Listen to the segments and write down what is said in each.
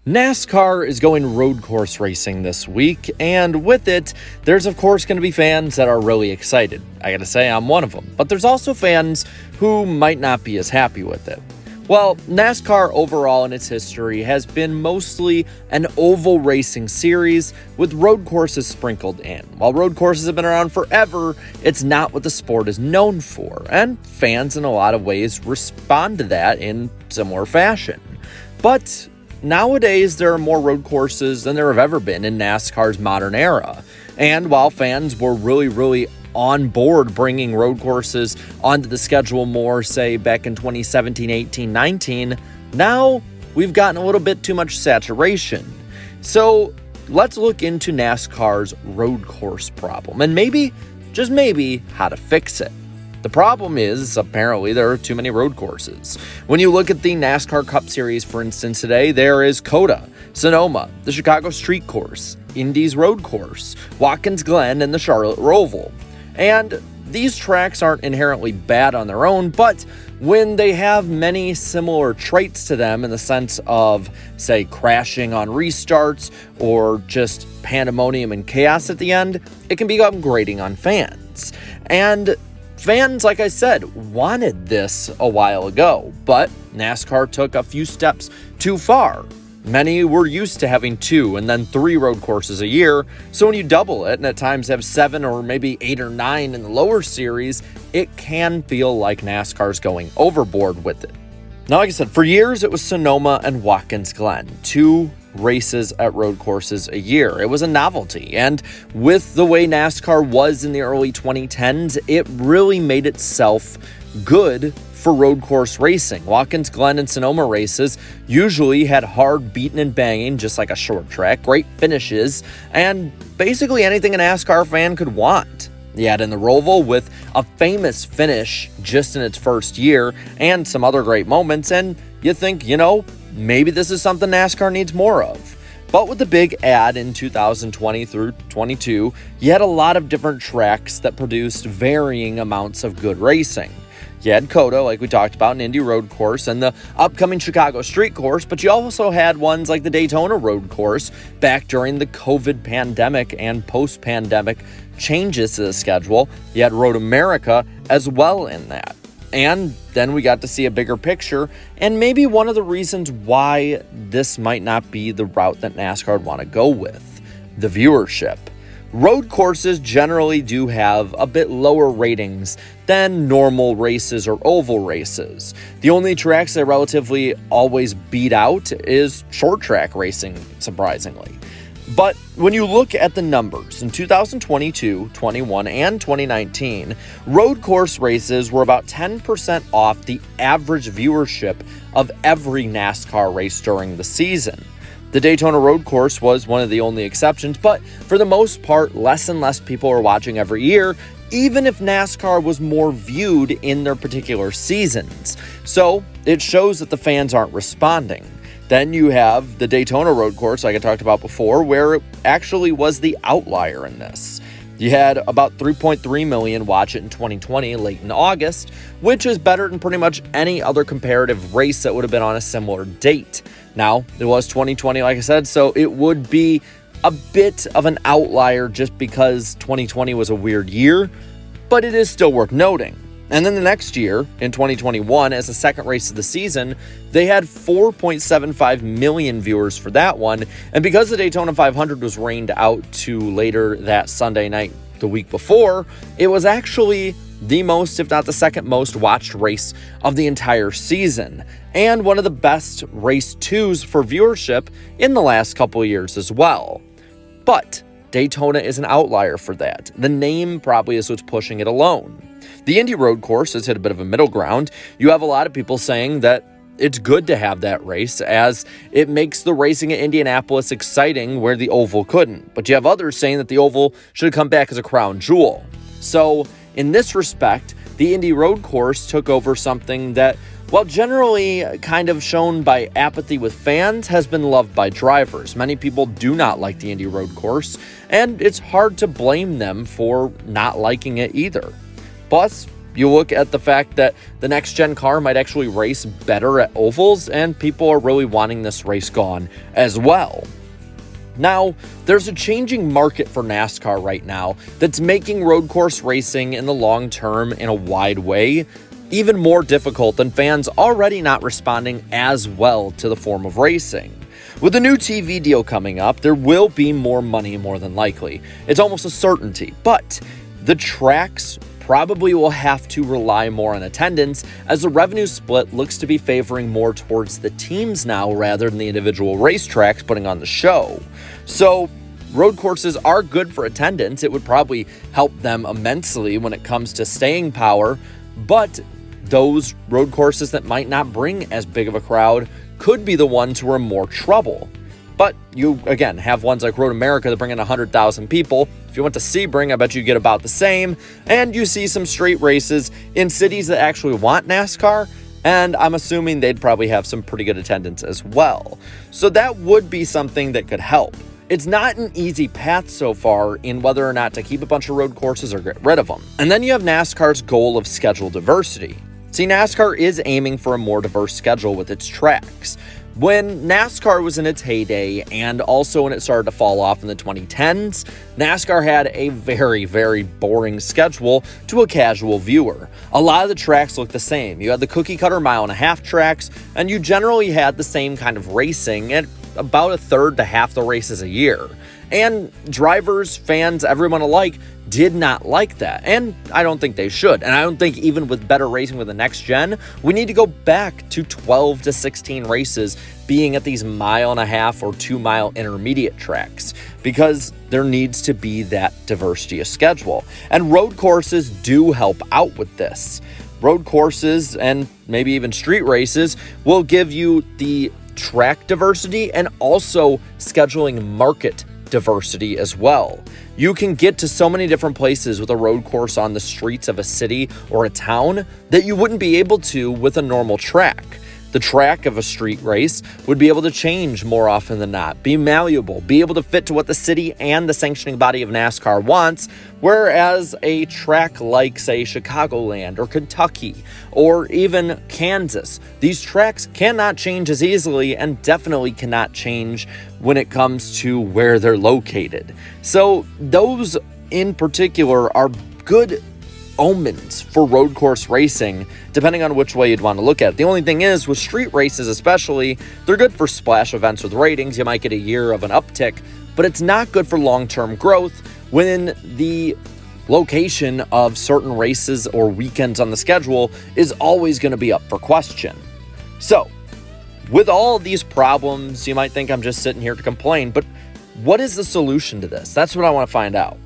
NASCAR is going road course racing this week, and with it, there's of course going to be fans that are really excited. I gotta say, I'm one of them. But there's also fans who might not be as happy with it. Well, NASCAR overall in its history has been mostly an oval racing series with road courses sprinkled in. While road courses have been around forever, it's not what the sport is known for, and fans in a lot of ways respond to that in similar fashion. But nowadays, there are more road courses than there have ever been in NASCAR's modern era. And while fans were really on board bringing road courses onto the schedule more, say, back in 2017, 18, 19, now we've gotten a little bit too much saturation. So let's look into NASCAR's road course problem and maybe, just maybe, how to fix it. The problem is, apparently, there are too many road courses. When you look at the NASCAR Cup Series, for instance, today, there is COTA, Sonoma, the Chicago Street Course, Indy's Road Course, Watkins, Glen, and the Charlotte Roval. And these tracks aren't inherently bad on their own, but when they have many similar traits to them in the sense of, say, crashing on restarts or just pandemonium and chaos at the end, it can become grating on fans. And fans, like I said, wanted this a while ago, but NASCAR took a few steps too far. Many were used to having 2 and then 3 road courses a year, so when you double it and at times have 7 or maybe 8 or 9 in the lower series, it can feel like NASCAR's going overboard with it. Now, like I said, for years it was Sonoma and Watkins Glen, 2 races at road courses a year. It was a novelty, and with the way NASCAR was in the early 2010s, it really made itself good for road course racing. Watkins Glen and Sonoma races usually had hard beating and banging, just like a short track, great finishes, and basically anything a NASCAR fan could want. You had in the Roval with a famous finish just in its first year and some other great moments, and you think, maybe this is something NASCAR needs more of. But with the big ad in 2020 through 22, you had a lot of different tracks that produced varying amounts of good racing. You had COTA, like we talked about, an Indy road course, and the upcoming Chicago street course, but you also had ones like the Daytona road course back during the COVID pandemic and post-pandemic changes to the schedule. You had Road America as well in that. And then we got to see a bigger picture, and maybe one of the reasons why this might not be the route that NASCAR would want to go with, the viewership. Road courses generally do have a bit lower ratings than normal races or oval races. The only tracks that relatively always beat out is short track racing, surprisingly. But when you look at the numbers, in 2022, 21, and 2019, road course races were about 10% off the average viewership of every NASCAR race during the season. The Daytona road course was one of the only exceptions, but for the most part, less and less people are watching every year, even if NASCAR was more viewed in their particular seasons. So it shows that the fans aren't responding. Then you have the Daytona road course, like I talked about before, where it actually was the outlier in this. You had about 3.3 million watch it in 2020, late in August, which is better than pretty much any other comparative race that would have been on a similar date. Now, it was 2020, like I said, so it would be a bit of an outlier just because 2020 was a weird year, but it is still worth noting. And then the next year, in 2021, as the second race of the season, they had 4.75 million viewers for that one. And because the Daytona 500 was rained out to later that Sunday night the week before, it was actually the most, if not the second most watched race of the entire season, and one of the best race 2s for viewership in the last couple of years as well. But Daytona is an outlier for that. The name probably is what's pushing it alone. The Indy road course has hit a bit of a middle ground. You have a lot of people saying that it's good to have that race as it makes the racing at Indianapolis exciting where the oval couldn't. But you have others saying that the oval should come back as a crown jewel. So in this respect, the Indy road course took over something that, while generally kind of shown by apathy with fans, has been loved by drivers. Many people do not like the Indy road course, and it's hard to blame them for not liking it either. Plus, You look at the fact that the next-gen car might actually race better at ovals, and people are really wanting this race gone as well. Now, there's a changing market for NASCAR right now that's making road course racing in the long term in a wide way even more difficult than fans already not responding as well to the form of racing. With a new TV deal coming up, there will be more money more than likely. It's almost a certainty, but the tracks probably will have to rely more on attendance as the revenue split looks to be favoring more towards the teams now rather than the individual racetracks putting on the show. So road courses are good for attendance. It would probably help them immensely when it comes to staying power, but those road courses that might not bring as big of a crowd could be the ones who are in more trouble. But you, again, have ones like Road America that bring in 100,000 people. If you went to Sebring, I bet you get about the same. And you see some street races in cities that actually want NASCAR, and I'm assuming they'd probably have some pretty good attendance as well. So that would be something that could help. It's not an easy path so far in whether or not to keep a bunch of road courses or get rid of them. And then you have NASCAR's goal of schedule diversity. See, NASCAR is aiming for a more diverse schedule with its tracks. When NASCAR was in its heyday, and also when it started to fall off in the 2010s, NASCAR had a very, very boring schedule to a casual viewer. A lot of the tracks looked the same. You had the cookie-cutter mile-and-a-half tracks, and you generally had the same kind of racing at about a third to half the races a year. And drivers, fans, everyone alike did not like that, and I don't think they should. And I don't think even with better racing with the next gen, we need to go back to 12 to 16 races being at these mile-and-a-half or 2-mile intermediate tracks, because there needs to be that diversity of schedule. And road courses do help out with this. Road courses and maybe even street races will give you the track diversity and also scheduling market diversity as well. You can get to so many different places with a road course on the streets of a city or a town that you wouldn't be able to with a normal track. The track of a street race would be able to change more often than not, be malleable, be able to fit to what the city and the sanctioning body of NASCAR wants, whereas a track like, say, Chicagoland or Kentucky or even Kansas, these tracks cannot change as easily and definitely cannot change when it comes to where they're located. So those in particular are good omens for road course racing, depending on which way you'd want to look at it. The only thing is, with street races especially, they're good for splash events with ratings. You might get a year of an uptick, but it's not good for long-term growth when the location of certain races or weekends on the schedule is always going to be up for question. So, with all of these problems, you might think I'm just sitting here to complain, but what is the solution to this? That's what I want to find out.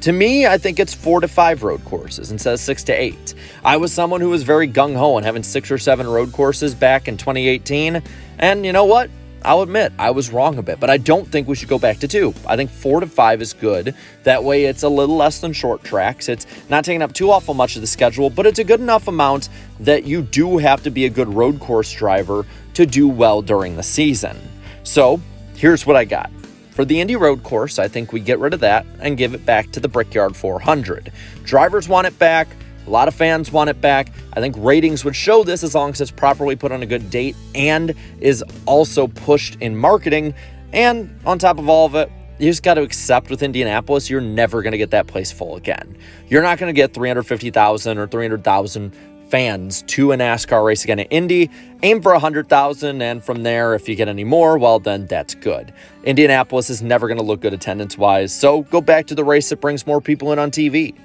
To me, I think it's 4 to 5 road courses instead of 6 to 8. I was someone who was very gung-ho on having 6 or 7 road courses back in 2018, and you know what? I'll admit, I was wrong a bit, but I don't think we should go back to 2. I think 4 to 5 is good. That way it's a little less than short tracks. It's not taking up too awful much of the schedule, but it's a good enough amount that you do have to be a good road course driver to do well during the season. So, here's what I got. For the Indy Road Course, I think we get rid of that and give it back to the Brickyard 400. Drivers want it back. A lot of fans want it back. I think ratings would show this as long as it's properly put on a good date and is also pushed in marketing. And on top of all of it, you just got to accept with Indianapolis, you're never going to get that place full again. You're not going to get 350,000 or 300,000 fans to a NASCAR race again at Indy. Aim for 100,000, and from there, if you get any more, well, then that's good. Indianapolis is never going to look good attendance-wise, so go back to the race that brings more people in on TV.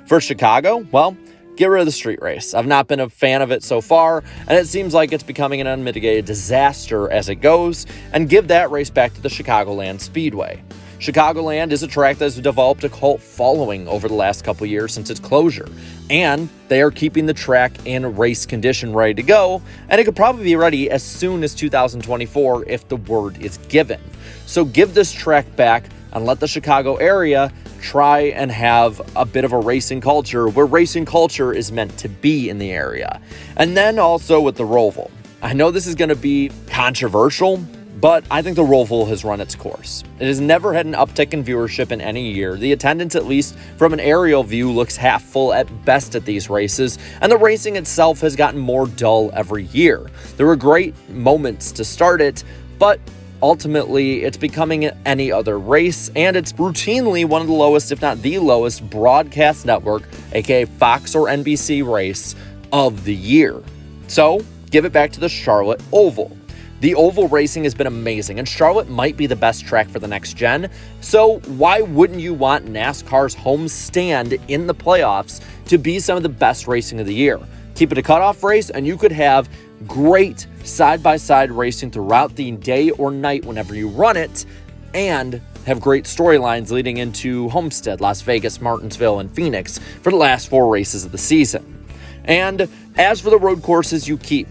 For Chicago, well, get rid of the street race. I've not been a fan of it so far, and it seems like it's becoming an unmitigated disaster as it goes, and give that race back to the Chicagoland Speedway. Chicagoland is a track that has developed a cult following over the last couple years since its closure, and they are keeping the track in race condition ready to go, and it could probably be ready as soon as 2024 if the word is given. So give this track back and let the Chicago area try and have a bit of a racing culture where racing culture is meant to be in the area. And then also with the Roval. I know this is going to be controversial, but I think the Roval has run its course. It has never had an uptick in viewership in any year. The attendance, at least from an aerial view, looks half full at best at these races, and the racing itself has gotten more dull every year. There were great moments to start it, but ultimately it's becoming any other race, and it's routinely one of the lowest, if not the lowest, broadcast network, aka Fox or NBC race of the year. So give it back to the Charlotte Oval. The oval racing has been amazing, and Charlotte might be the best track for the next gen, so why wouldn't you want NASCAR's home stand in the playoffs to be some of the best racing of the year? Keep it a cutoff race, and you could have great side-by-side racing throughout the day or night whenever you run it, and have great storylines leading into Homestead, Las Vegas, Martinsville, and Phoenix for the last 4 races of the season. And as for the road courses you keep,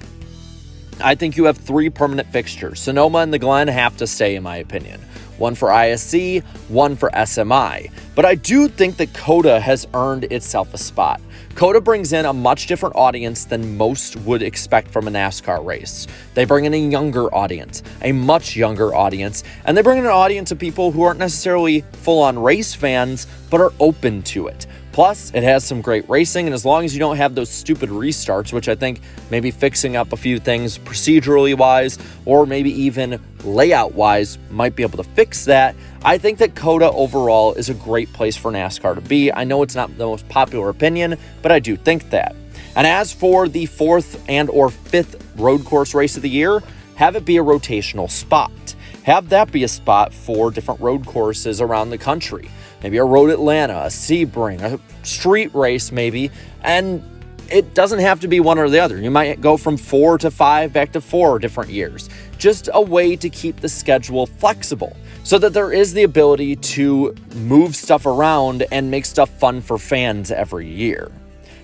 I think you have 3 permanent fixtures. Sonoma and the Glen have to stay, in my opinion. One for ISC, one for SMI. But I do think that COTA has earned itself a spot. COTA brings in a much different audience than most would expect from a NASCAR race. They bring in a younger audience, a much younger audience, and they bring in an audience of people who aren't necessarily full-on race fans, but are open to it. Plus, it has some great racing, and as long as you don't have those stupid restarts, which I think maybe fixing up a few things procedurally wise, or maybe even layout wise might be able to fix that, I think that COTA overall is a great place for NASCAR to be. I know it's not the most popular opinion, but I do think that. And as for the 4th and or 5th road course race of the year, have it be a rotational spot. Have that be a spot for different road courses around the country. Maybe a Road Atlanta, a Sebring, a street race maybe, and it doesn't have to be one or the other. You might go from 4 to 5 back to 4 different years. Just a way to keep the schedule flexible so that there is the ability to move stuff around and make stuff fun for fans every year.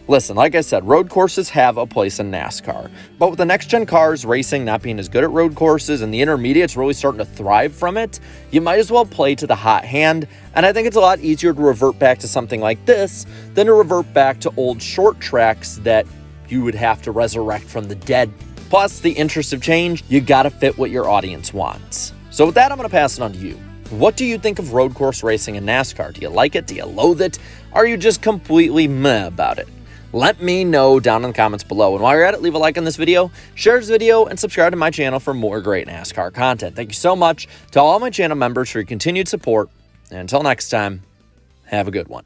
Listen, like I said, road courses have a place in NASCAR, but with the next-gen cars racing not being as good at road courses and the intermediates really starting to thrive from it, you might as well play to the hot hand, and I think it's a lot easier to revert back to something like this than to revert back to old short tracks that you would have to resurrect from the dead. Plus, the interest of change, you gotta fit what your audience wants. So with that, I'm gonna pass it on to you. What do you think of road course racing in NASCAR? Do you like it? Do you loathe it? Are you just completely meh about it? Let me know down in the comments below. And while you're at it, leave a like on this video, share this video, and subscribe to my channel for more great NASCAR content. Thank you so much to all my channel members for your continued support. And until next time, have a good one.